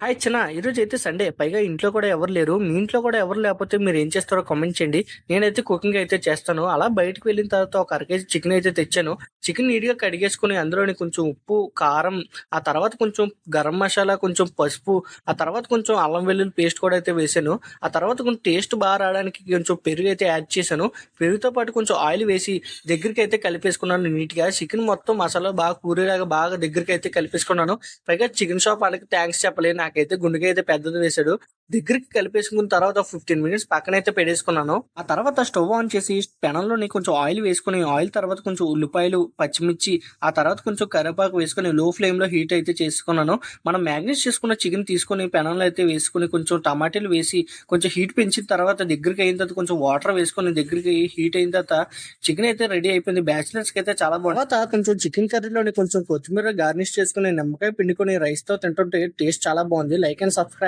Hi చిన్న, ఈరోజు అయితే సండే, పైగా ఇంట్లో కూడా ఎవరు లేరు. మీ ఇంట్లో కూడా ఎవరు లేకపోతే మీరు ఏం చేస్తారో కామెంట్ చేయండి. నేనైతే కుకింగ్ అయితే చేస్తాను. అలా బయటకు వెళ్ళిన తర్వాత ఒక అర కేజీ చికెన్ అయితే తెచ్చాను. చికెన్ నీట్గా కడిగేసుకుని అందులోని కొంచెం ఉప్పు, కారం, ఆ తర్వాత కొంచెం గరం మసాలా, కొంచెం పసుపు, ఆ తర్వాత కొంచెం అల్లం వెల్లుల్లి పేస్ట్ కూడా అయితే వేసాను. ఆ తర్వాత కొంచెం టేస్ట్ బాగా రావడానికి కొంచెం పెరుగు అయితే యాడ్ చేశాను. పెరుగుతో పాటు కొంచెం ఆయిల్ వేసి దగ్గరికి అయితే కలిపేసుకున్నాను నీట్గా. చికెన్ మొత్తం మసాలా బాగా కూరేలాగా బాగా దగ్గరికి అయితే కలిపేసుకున్నాను. పైగా చికెన్ షాప్ వాళ్ళకి థ్యాంక్స్ చెప్పలేదు. నాకైతే గుండెకి అయితే పెద్దది వేశాడు. దగ్గరికి కలిపేసుకున్న తర్వాత 15 మినిట్స్ పక్కనైతే పెట్టేసుకున్నాను. ఆ తర్వాత స్టవ్ ఆన్ చేసి పెనంలోని కొంచెం ఆయిల్ వేసుకుని, ఆయిల్ తర్వాత కొంచెం ఉల్లిపాయలు, పచ్చిమిర్చి, ఆ తర్వాత కొంచెం కరివేపాకు వేసుకుని లో ఫ్లేమ్ లో హీట్ అయితే చేసుకున్నాను. మనం మ్యాగ్నేట్ చేసుకున్న చికెన్ తీసుకుని పెనంలో అయితే వేసుకుని కొంచెం టమాటాలు వేసి కొంచెం హీట్ పెంచిన తర్వాత దగ్గరికి అయిన తర్వాత కొంచెం వాటర్ వేసుకుని దగ్గరికి హీట్ అయిన తర్వాత చికెన్ అయితే రెడీ అయిపోయింది. బ్యాచిలర్స్ కి అయితే చాలా బాగుంది. తర్వాత కొంచెం చికెన్ కర్రీలోని కొంచెం కొత్తిమీర గార్నిష్ చేసుకుని నిమ్మకాయ పిండుకొని రైస్ తో తింటుంటే టేస్ట్ చాలా బాగుంది. Like and subscribe.